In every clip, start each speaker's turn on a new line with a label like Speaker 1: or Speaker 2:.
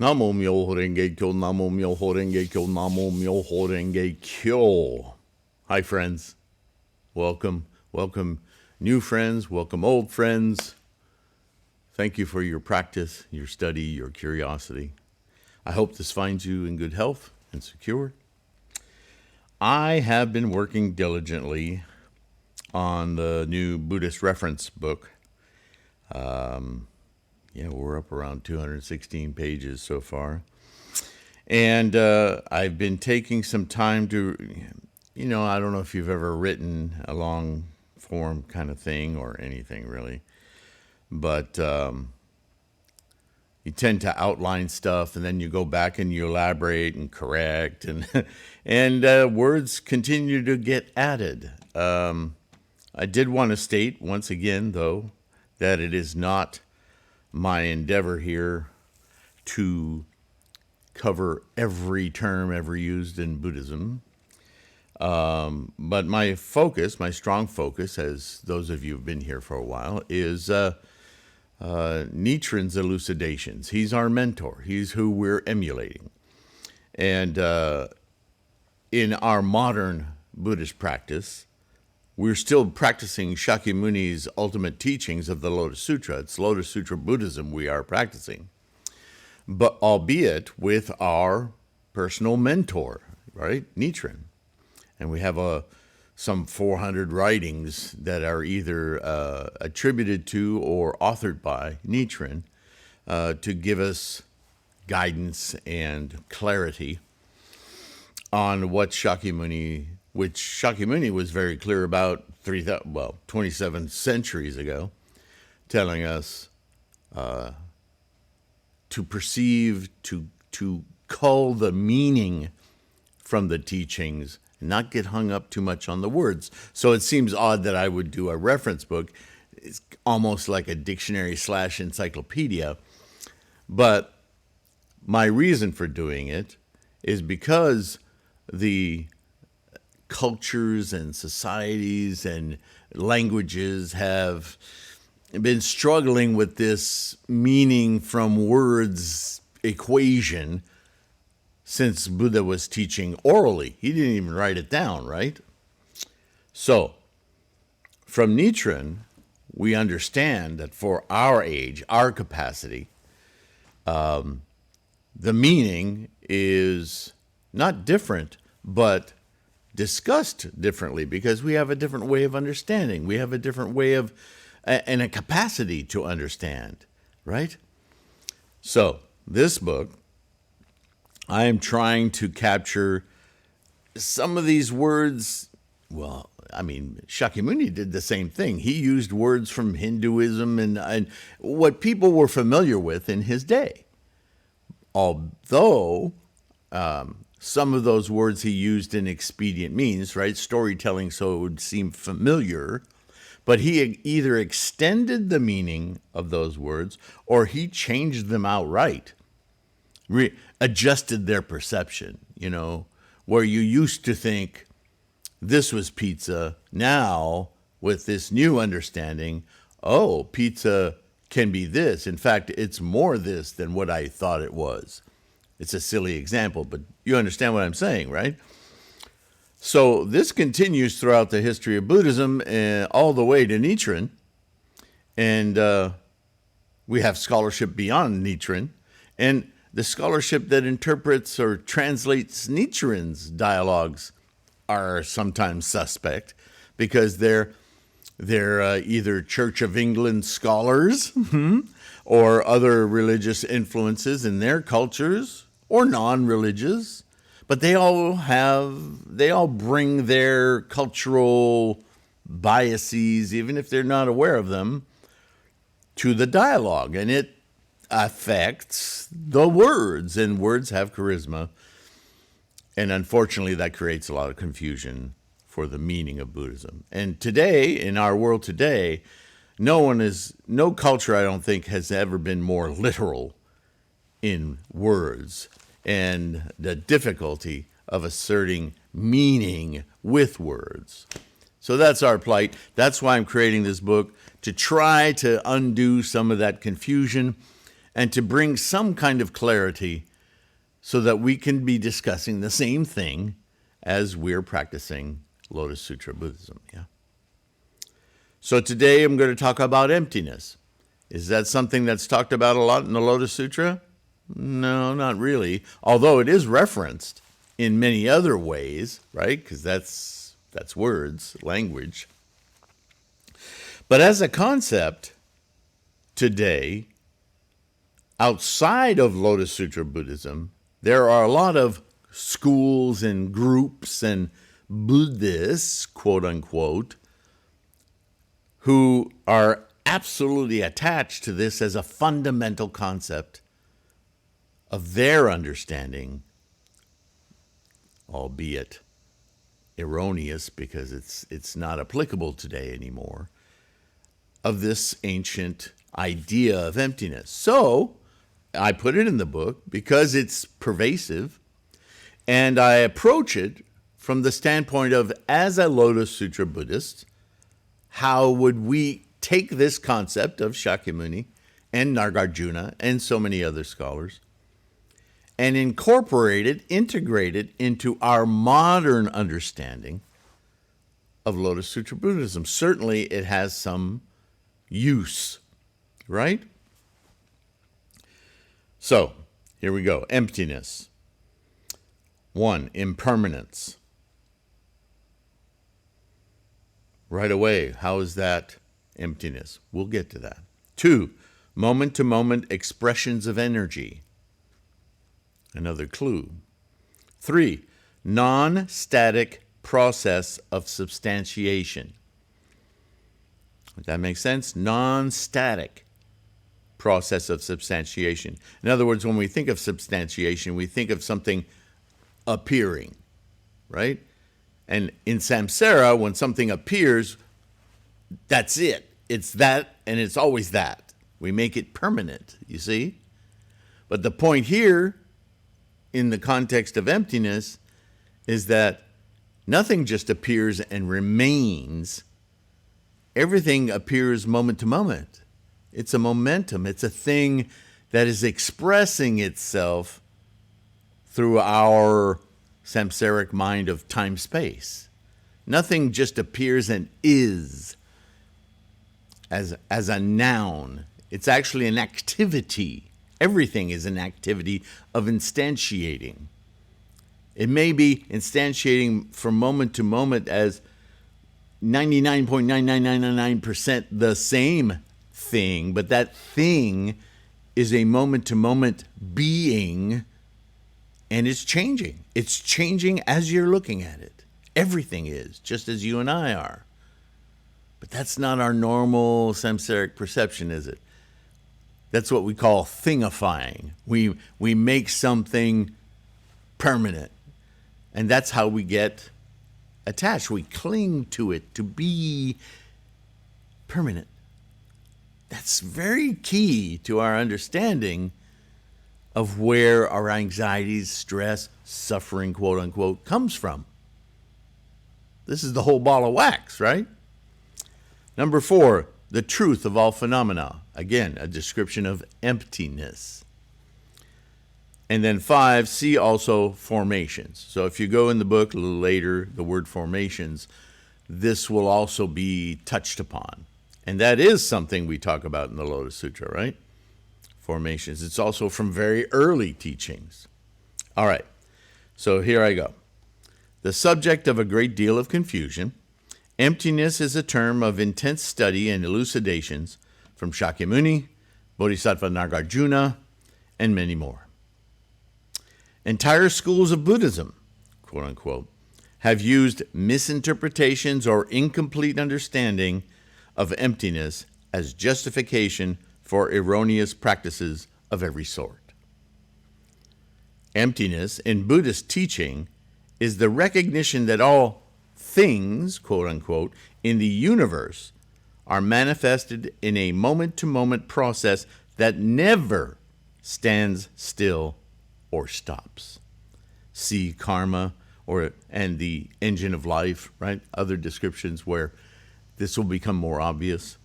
Speaker 1: Namo Myoho Renge Kyo, Namo Myoho Renge Kyo, Namo Myoho Renge Kyo. Hi, friends. Welcome. Welcome, new friends. Welcome, old friends. Thank you for your practice, your study, your curiosity. I hope this finds you in good health and secure. I have been working diligently on the new Buddhist reference book. We're up around 216 pages so far. And I've been taking some time to, I don't know if you've ever written a long form kind of thing or anything really, but you tend to outline stuff and then you go back and you elaborate and correct and words continue to get added. I did want to state once again, though, that it is not my endeavor here to cover every term ever used in Buddhism. But my focus, my strong focus, as those of you who've been here for a while, is Nichiren's elucidations. He's our mentor. He's who we're emulating. And in our modern Buddhist practice, we're still practicing Shakyamuni's ultimate teachings of the Lotus Sutra. It's Lotus Sutra Buddhism we are practicing, but albeit with our personal mentor, right, Nichiren. And we have some 400 writings that are either attributed to or authored by Nichiren to give us guidance and clarity on what which Shakyamuni was very clear about 27 centuries ago, telling us to perceive, to cull the meaning from the teachings, and not get hung up too much on the words. So it seems odd that I would do a reference book. It's almost like a dictionary / encyclopedia. But my reason for doing it is because the cultures and societies and languages have been struggling with this meaning from words equation since Buddha was teaching orally. He didn't even write it down, right? So, from Nichiren, we understand that for our age, our capacity, the meaning is not different, but discussed differently because we have a different way of understanding. We have a different way of, and a capacity to understand, right? So, this book, I am trying to capture some of these words. Well, I mean, Shakyamuni did the same thing. He used words from Hinduism and what people were familiar with in his day. Although some of those words he used in expedient means, right? Storytelling, so it would seem familiar. But he either extended the meaning of those words or he changed them outright. Adjusted their perception, where you used to think this was pizza. Now, with this new understanding, pizza can be this. In fact, it's more this than what I thought it was. It's a silly example, but you understand what I'm saying, right? So this continues throughout the history of Buddhism all the way to Nichiren. And we have scholarship beyond Nichiren. And the scholarship that interprets or translates Nichiren's dialogues are sometimes suspect because they're either Church of England scholars or other religious influences in their cultures or non-religious, but they all bring their cultural biases, even if they're not aware of them, to the dialogue, and it affects the words, and words have charisma. And unfortunately, that creates a lot of confusion for the meaning of Buddhism. And today, in our world today, no culture, I don't think, has ever been more literal in words and the difficulty of asserting meaning with words. So that's our plight. That's why I'm creating this book, to try to undo some of that confusion and to bring some kind of clarity so that we can be discussing the same thing as we're practicing Lotus Sutra Buddhism. Yeah. So today I'm going to talk about emptiness. Is that something that's talked about a lot in the Lotus Sutra? No, not really. Although it is referenced in many other ways, right? Because that's words, language. But as a concept, today, outside of Lotus Sutra Buddhism, there are a lot of schools and groups and Buddhists, quote unquote, who are absolutely attached to this as a fundamental concept of their understanding, albeit erroneous because it's not applicable today anymore, of this ancient idea of emptiness. So I put it in the book because it's pervasive, and I approach it from the standpoint of, as a Lotus Sutra Buddhist, how would we take this concept of Shakyamuni and Nagarjuna and so many other scholars and incorporate it, integrate it into our modern understanding of Lotus Sutra Buddhism? Certainly it has some use, right? So, here we go. Emptiness. 1, impermanence. Right away, how is that emptiness? We'll get to that. 2, moment-to-moment expressions of energy. Another clue. 3, non-static process of substantiation. Does that make sense? Non-static process of substantiation. In other words, when we think of substantiation, we think of something appearing, right? And in samsara, when something appears, that's it. It's that, and it's always that. We make it permanent, you see? But the point here, in the context of emptiness, is that nothing just appears and remains. Everything appears moment to moment. It's a momentum. It's a thing that is expressing itself through our samsaric mind of time-space. Nothing just appears and is as a noun. It's actually an activity. Everything is an activity of instantiating. It may be instantiating from moment to moment as 99.99999% the same thing, but that thing is a moment-to-moment being, and it's changing. It's changing as you're looking at it. Everything is, just as you and I are. But that's not our normal samsaric perception, is it? That's what we call thingifying. We make something permanent, and that's how we get attached. We cling to it to be permanent. That's very key to our understanding of where our anxieties, stress, suffering, quote unquote, comes from. This is the whole ball of wax, right? Number 4, the truth of all phenomena. Again, a description of emptiness. And then 5, see also formations. So if you go in the book a little later, the word formations, this will also be touched upon. And that is something we talk about in the Lotus Sutra, right? Formations. It's also from very early teachings. All right, so here I go. The subject of a great deal of confusion, emptiness is a term of intense study and elucidations from Shakyamuni, Bodhisattva Nagarjuna, and many more. Entire schools of Buddhism, quote unquote, have used misinterpretations or incomplete understanding of emptiness as justification for erroneous practices of every sort. Emptiness in Buddhist teaching is the recognition that all things, quote unquote, in the universe are manifested in a moment-to-moment process that never stands still or stops. See karma and the engine of life, right? Other descriptions where this will become more obvious.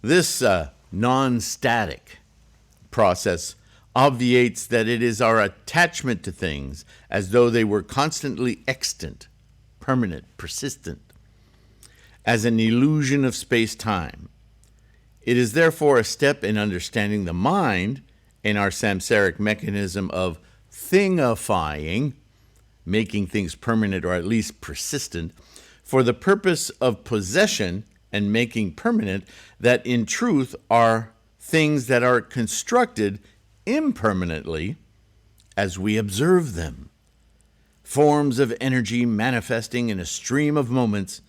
Speaker 1: This non-static process obviates that it is our attachment to things as though they were constantly extant, permanent, persistent, as an illusion of space-time. It is therefore a step in understanding the mind and our samsaric mechanism of thingifying, making things permanent or at least persistent, for the purpose of possession and making permanent, that in truth are things that are constructed impermanently as we observe them, forms of energy manifesting in a stream of moments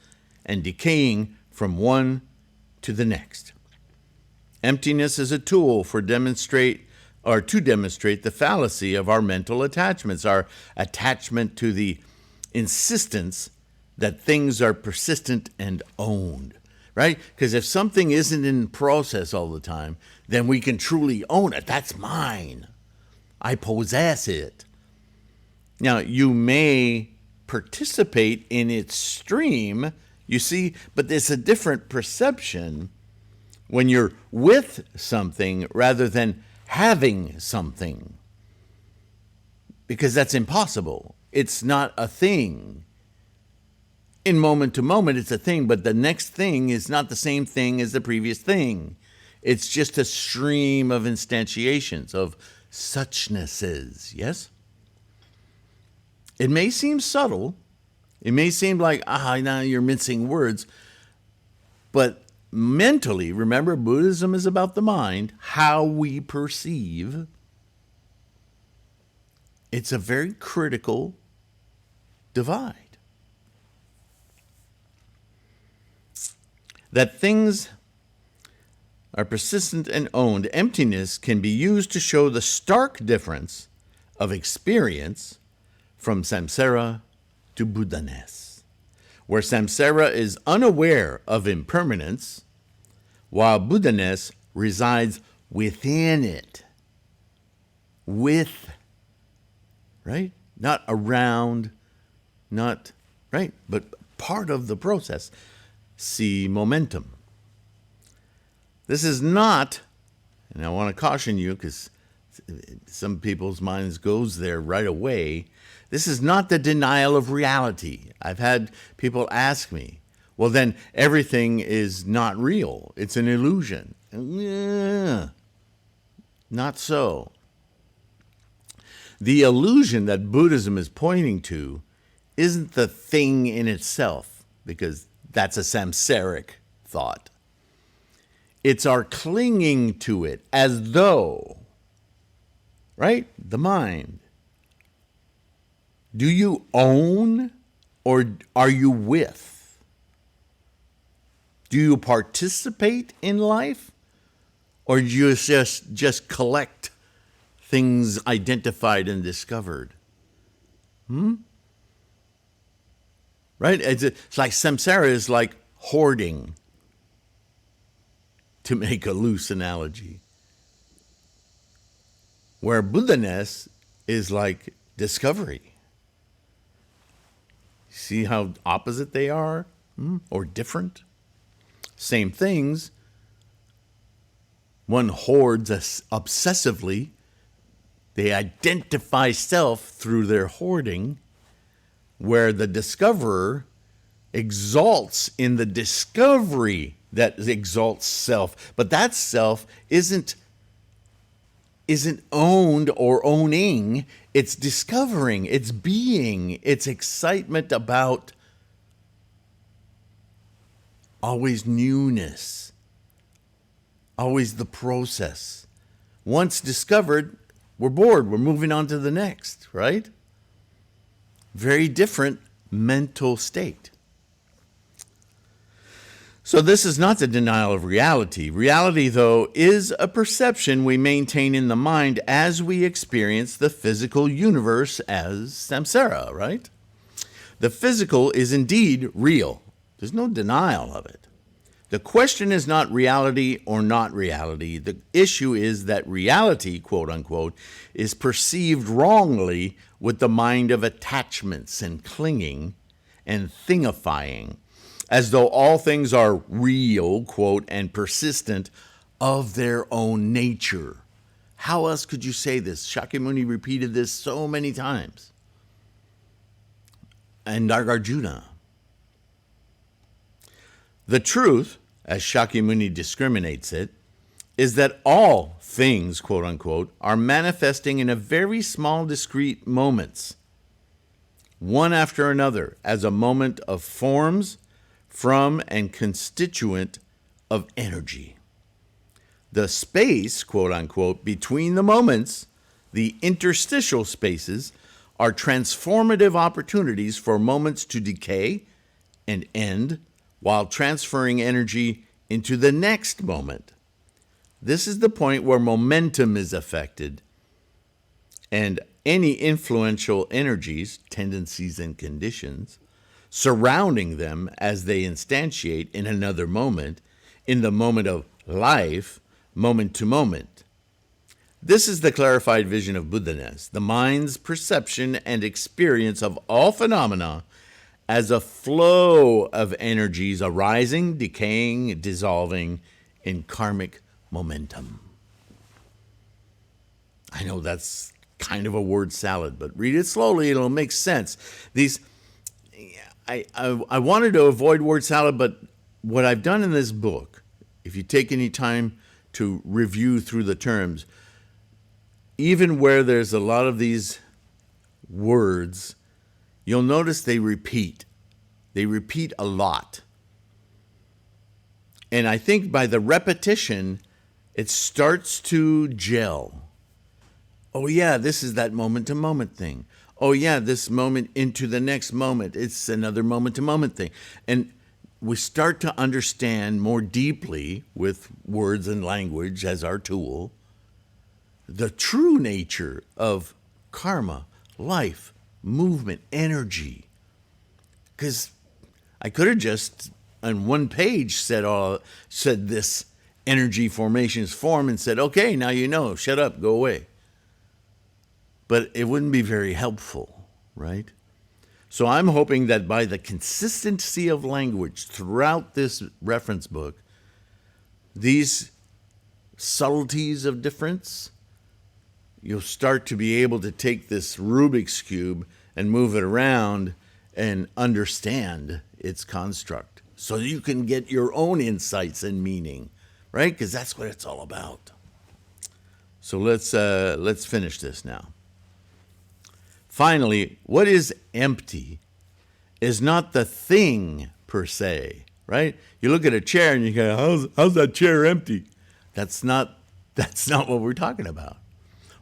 Speaker 1: and decaying from one to the next. Emptiness is a tool to demonstrate the fallacy of our mental attachments, our attachment to the insistence that things are persistent and owned, right? Because if something isn't in process all the time, then we can truly own it. That's mine. I possess it. Now, you may participate in its stream, you see, but there's a different perception when you're with something rather than having something, because that's impossible. It's not a thing. In moment to moment, it's a thing, but the next thing is not the same thing as the previous thing. It's just a stream of instantiations, of suchnesses, yes? It may seem subtle. It may seem like, now you're mincing words, but mentally, remember, Buddhism is about the mind, how we perceive. It's a very critical divide. That things are persistent and owned, emptiness can be used to show the stark difference of experience from samsara to Buddhaness, where samsara is unaware of impermanence, while Buddhaness resides within it. With, right? Not around, not, right? But part of the process. See momentum. This is not, and I want to caution you because some people's minds goes there right away. This is not the denial of reality. I've had people ask me, well, then everything is not real. It's an illusion. Yeah, not so. The illusion that Buddhism is pointing to isn't the thing in itself, because that's a samsaric thought. It's our clinging to it as though, right? The mind. Do you own or are you with? Do you participate in life or do you just collect things identified and discovered? Right? It's like samsara is like hoarding, to make a loose analogy. Where Buddhaness is like discovery. See how opposite they are? Or different? Same things. One hoards obsessively. They identify self through their hoarding, where the discoverer exalts in the discovery that exalts self. But that self isn't owned or owning. It's discovering, it's being, it's excitement about always newness, always the process. Once discovered, we're bored, we're moving on to the next, right? Very different mental state. So this is not the denial of reality. Reality, though, is a perception we maintain in the mind as we experience the physical universe as samsara, right? The physical is indeed real. There's no denial of it. The question is not reality or not reality. The issue is that reality, quote unquote, is perceived wrongly with the mind of attachments and clinging and thingifying, as though all things are real, quote, and persistent of their own nature. How else could you say this? Shakyamuni repeated this so many times. And Nagarjuna. The truth, as Shakyamuni discriminates it, is that all things, quote unquote, are manifesting in a very small discrete moments, one after another, as a moment of forms from and constituent of energy. The space, quote unquote, between the moments, the interstitial spaces, are transformative opportunities for moments to decay and end while transferring energy into the next moment. This is the point where momentum is affected, and any influential energies, tendencies, and conditions surrounding them as they instantiate in another moment, in the moment of life, moment to moment. This is the clarified vision of Buddhiness, the mind's perception and experience of all phenomena as a flow of energies arising, decaying, dissolving in karmic momentum. I know that's kind of a word salad, but read it slowly, it'll make sense. I wanted to avoid word salad, but what I've done in this book, if you take any time to review through the terms, even where there's a lot of these words, you'll notice they repeat. They repeat a lot. And I think by the repetition, it starts to gel. Oh yeah, this is that moment-to-moment thing. Oh yeah, this moment into the next moment, it's another moment-to-moment thing. And we start to understand more deeply with words and language as our tool the true nature of karma, life, movement, energy. Because I could have just on one page said this energy formations form and said, okay, now you know, shut up, go away. But it wouldn't be very helpful, right? So I'm hoping that by the consistency of language throughout this reference book, these subtleties of difference, you'll start to be able to take this Rubik's Cube and move it around and understand its construct so you can get your own insights and meaning, right? Because that's what it's all about. So let's finish this now. Finally, what is empty is not the thing per se, right? You look at a chair and you go, how's that chair empty? That's not what we're talking about.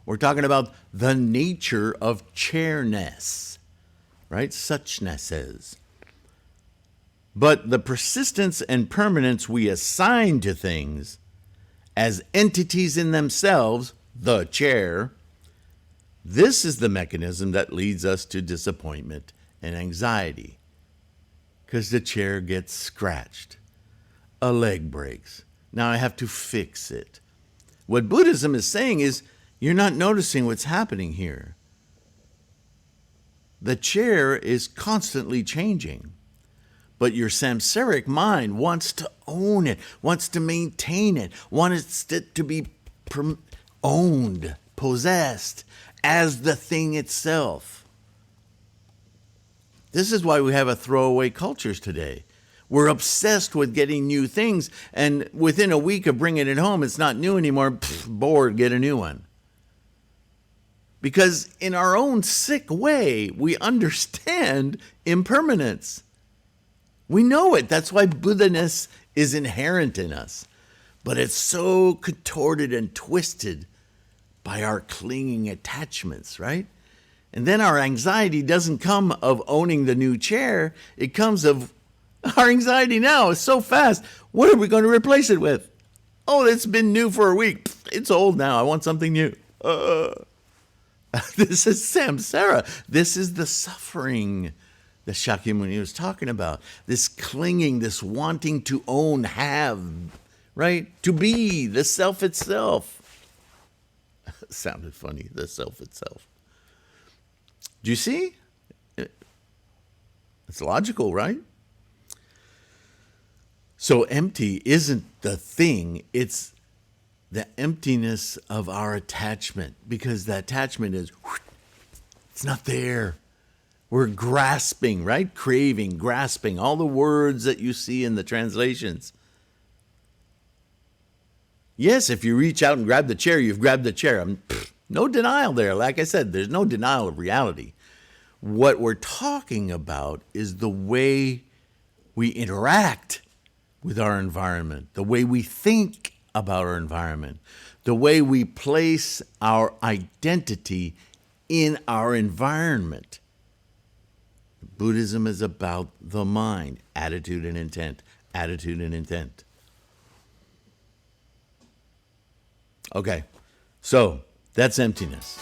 Speaker 1: We're talking about the nature of chairness, right? Suchnesses. But the persistence and permanence we assign to things as entities in themselves, the chair, this is the mechanism that leads us to disappointment and anxiety. Because the chair gets scratched. A leg breaks. Now I have to fix it. What Buddhism is saying is, you're not noticing what's happening here. The chair is constantly changing. But your samsaric mind wants to own it, wants to maintain it, wants it to be owned, possessed as the thing itself. This is why we have a throwaway cultures today. We're obsessed with getting new things, and within a week of bringing it home, it's not new anymore. Bored, get a new one. Because in our own sick way, we understand impermanence. We know it. That's why Buddhiness is inherent in us. But it's so contorted and twisted by our clinging attachments, right? And then our anxiety doesn't come of owning the new chair. It comes of our anxiety now is so fast. What are we going to replace it with? Oh, it's been new for a week. It's old now. I want something new. This is samsara. This is the suffering that Shakyamuni was talking about. This clinging, this wanting to own, have, right? To be, the self itself. Sounded funny, the self itself. Do you see? It's logical, right? So empty isn't the thing, it's the emptiness of our attachment, because the attachment is, it's not there. We're grasping, right? Craving, grasping, all the words that you see in the translations. Yes, if you reach out and grab the chair, you've grabbed the chair. No denial there. Like I said, there's no denial of reality. What we're talking about is the way we interact with our environment, the way we think about our environment, the way we place our identity in our environment. Buddhism is about the mind, attitude and intent, attitude and intent. Okay, so that's emptiness.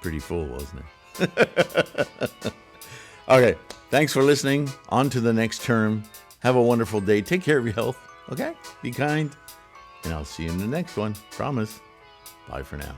Speaker 1: Pretty full, wasn't it? Okay, thanks for listening. On to the next term. Have a wonderful day. Take care of your health, okay? Be kind. And I'll see you in the next one. Promise. Bye for now.